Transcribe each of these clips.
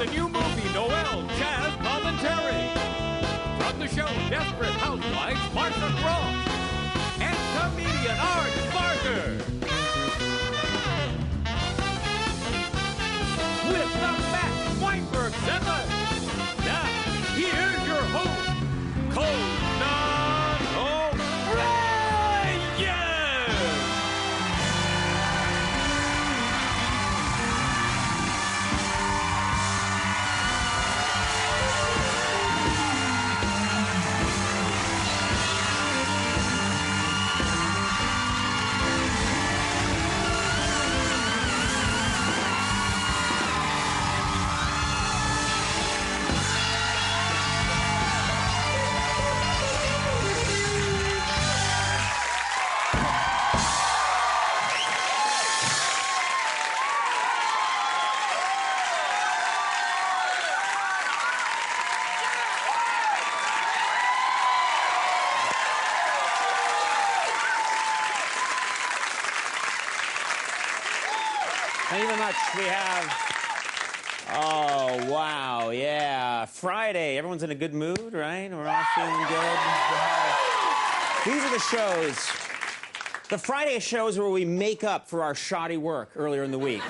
the new movie Noel Jazz Commentary. From the show Desperate Housewives, Marsha Cross and comedian Art Barker. With the best Weinberg Seven. Now, here's your host, Conan Obsessed. Thank you very much. We have, oh, wow, yeah, Friday. Everyone's in a good mood, right? We're all feeling good. These are the shows. The Friday shows where we make up for our shoddy work earlier in the week.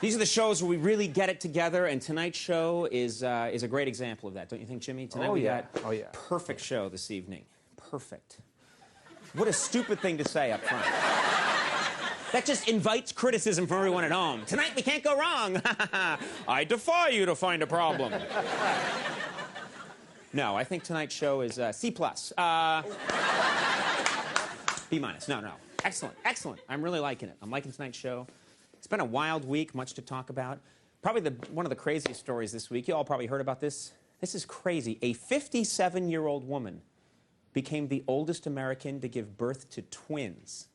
These are the shows where we really get it together, and tonight's show is a great example of that. Don't you think, Jimmy? Tonight we got perfect show this evening. Perfect. What a stupid thing to say up front. That just invites criticism from everyone at home. Tonight we can't go wrong. I defy you to find a problem. No, I think tonight's show is C+. B-. No. Excellent, excellent. I'm really liking it. I'm liking tonight's show. It's been a wild week, much to talk about. Probably one of the craziest stories this week. You all probably heard about this. This is crazy. A 57-year-old woman became the oldest American to give birth to twins.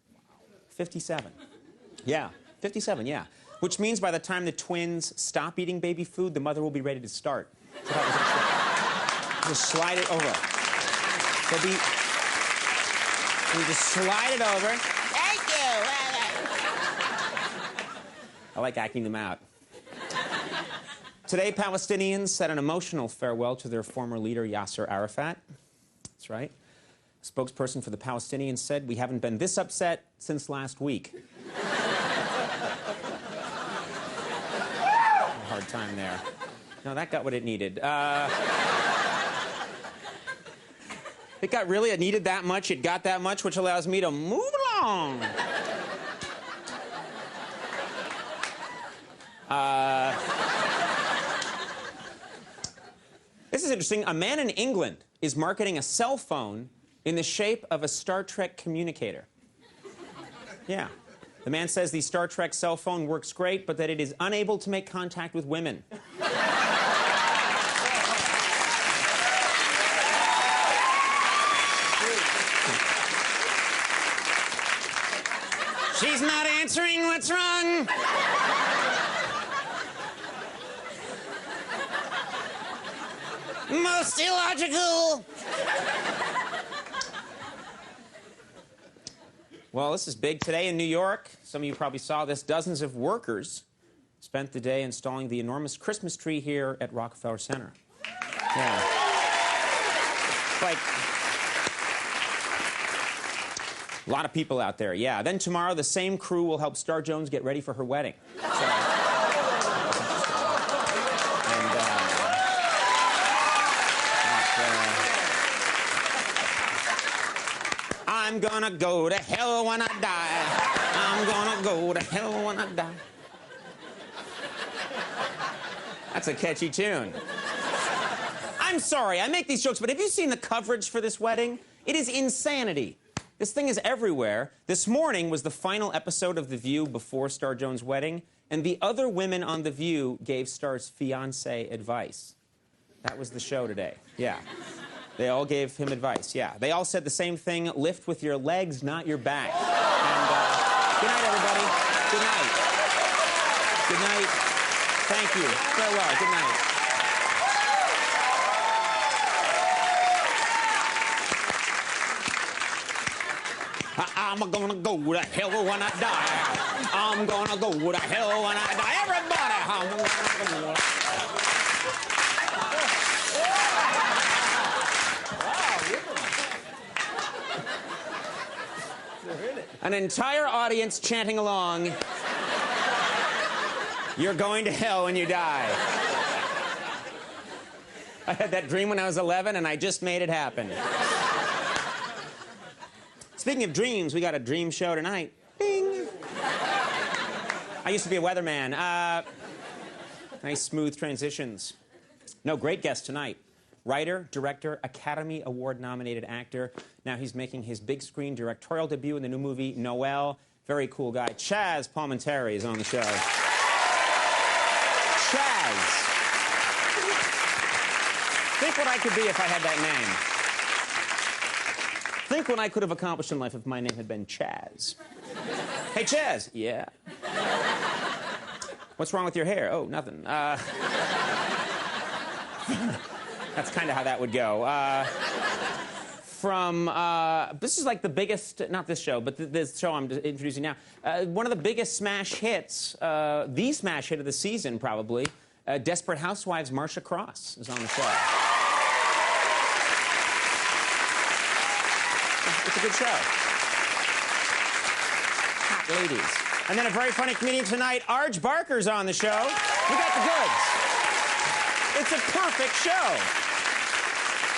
57. Yeah, 57, yeah. Which means by the time the twins stop eating baby food, the mother will be ready to start. So that was interesting. Just slide it over. You just slide it over. Thank you. I like acting them out. Today, Palestinians said an emotional farewell to their former leader, Yasser Arafat. That's right. A spokesperson for the Palestinians said, "We haven't been this upset since last week." Hard time there. No, that got what it needed. It needed that much, it got that much, which allows me to move along. This is interesting. A man in England is marketing a cell phone in the shape of a Star Trek communicator. Yeah. The man says the Star Trek cell phone works great, but that it is unable to make contact with women. She's not answering. What's wrong? Most illogical. Well, this is big. Today in New York, some of you probably saw this, dozens of workers spent the day installing the enormous Christmas tree here at Rockefeller Center. Yeah. Like, a lot of people out there, yeah. Then tomorrow, the same crew will help Star Jones get ready for her wedding. So, I'm gonna go to hell when I die. I'm gonna go to hell when I die. That's a catchy tune. I'm sorry, I make these jokes, but have you seen the coverage for this wedding? It is insanity. This thing is everywhere. This morning was the final episode of The View before Star Jones' wedding, and the other women on The View gave Star's fiancé advice. That was the show today. Yeah. They all gave him advice, yeah. They all said the same thing, lift with your legs, not your back. And, good night, everybody. Good night. Good night. Thank you. Farewell. Good night. I'm gonna go to hell when I die. I'm gonna go to hell when I die. Everybody! I'm gonna go. an entire audience chanting along, "You're going to hell when you die." I had that dream when I was 11, and I just made it happen. Speaking of dreams, we got a dream show tonight. Bing! I used to be a weatherman. Nice, smooth transitions. No, great guest tonight. Writer, director, Academy Award-nominated actor. Now he's making his big screen directorial debut in the new movie, Noel. Very cool guy. Chaz Palminteri is on the show. Chaz. Think what I could be if I had that name. Think what I could have accomplished in life if my name had been Chaz. Hey, Chaz. Yeah. What's wrong with your hair? Oh, nothing. That's kind of how that would go. This is like the biggest, not this show, but this show I'm introducing now. One of the biggest smash hits, the smash hit of the season, probably. Desperate Housewives' Marsha Cross is on the show. It's a good show. Hot ladies. And then a very funny comedian tonight, Arj Barker's on the show. We got the goods. It's a perfect show.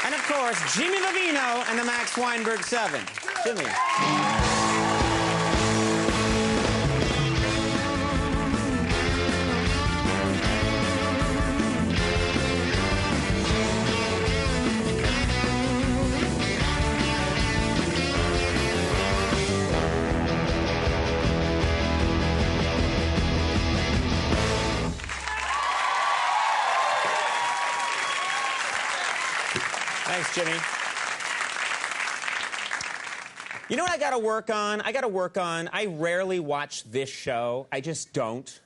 And of course, Jimmy Vivino and the Max Weinberg 7. Jimmy. Thanks, Jimmy. You know what I gotta work on? I rarely watch this show. I just don't.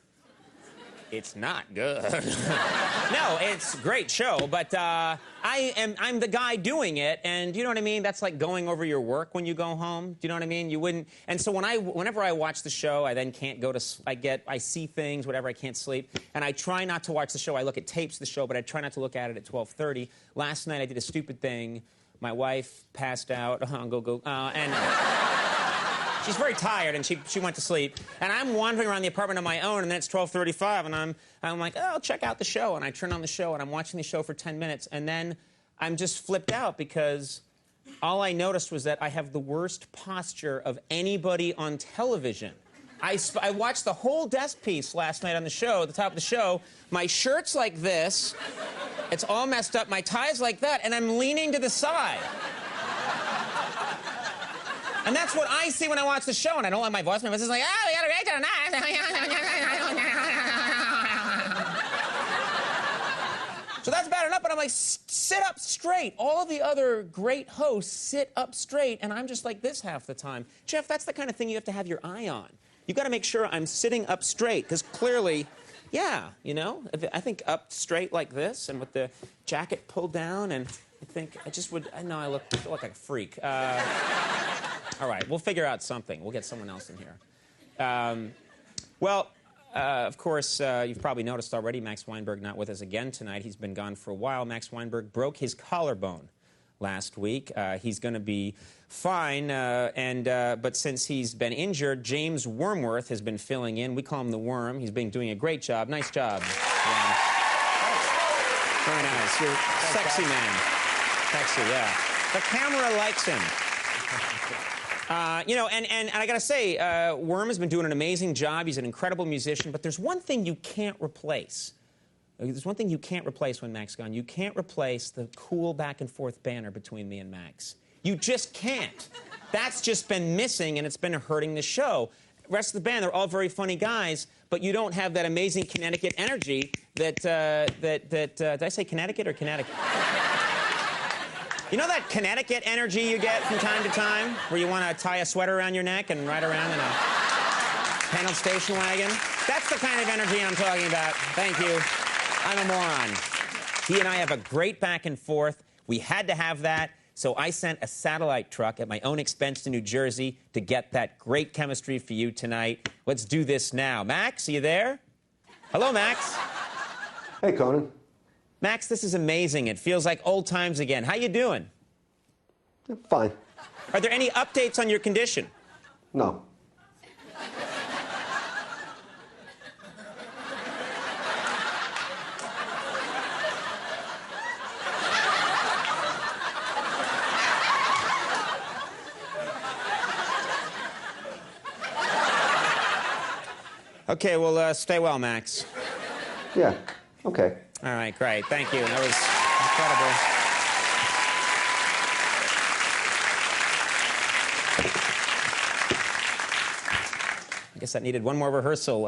It's not good. No, it's a great show, but I'm the guy doing it, and you know what I mean? That's like going over your work when you go home. Do you know what I mean? You wouldn't. And so whenever I watch the show, I then can't go to. I see things, whatever. I can't sleep, and I try not to watch the show. I look at tapes of the show, but I try not to look at it at 12:30. Last night I did a stupid thing. My wife passed out. And. She's very tired, and she went to sleep. And I'm wandering around the apartment on my own, and then it's 12:35, and I'm like, oh, I'll check out the show. And I turn on the show, and I'm watching the show for 10 minutes, and then I'm just flipped out because all I noticed was that I have the worst posture of anybody on television. I watched the whole desk piece last night on the show, at the top of the show. My shirt's like this. It's all messed up. My tie's like that, and I'm leaning to the side. And that's what I see when I watch the show, and I don't like my voice. My voice is like, we got a great tonight. So that's bad enough, but I'm like, sit up straight. All of the other great hosts sit up straight, and I'm just like this half the time. Jeff, that's the kind of thing you have to have your eye on. You've got to make sure I'm sitting up straight, because clearly, yeah, you know, I think up straight like this, and with the jacket pulled down, and I think I just would, I know I feel like a freak. All right, we'll figure out something. We'll get someone else in here. Of course, you've probably noticed already, Max Weinberg not with us again tonight. He's been gone for a while. Max Weinberg broke his collarbone last week. He's going to be fine, but since he's been injured, James Wormworth has been filling in. We call him the Worm. He's been doing a great job. Nice job. Very nice. You're a sexy man. Sexy, yeah. The camera likes him. You know, and I gotta say, Worm has been doing an amazing job. He's an incredible musician, but there's one thing you can't replace. There's one thing you can't replace when Mac's gone. You can't replace the cool back and forth banter between me and Max. You just can't. That's just been missing, and it's been hurting the show. The rest of the band, they're all very funny guys, but you don't have that amazing Connecticut energy that, did I say Connecticut or Connecticut? You know that Connecticut energy you get from time to time, where you want to tie a sweater around your neck and ride around in a panel station wagon? That's the kind of energy I'm talking about. Thank you. I'm a moron. He and I have a great back and forth. We had to have that, so I sent a satellite truck at my own expense to New Jersey to get that great chemistry for you tonight. Let's do this now. Max, are you there? Hello, Max. Hey, Conan. Max, this is amazing. It feels like old times again. How you doing? Fine. Are there any updates on your condition? No. Okay, well, stay well, Max. Yeah, okay. All right, great. Thank you. That was incredible. I guess that needed one more rehearsal.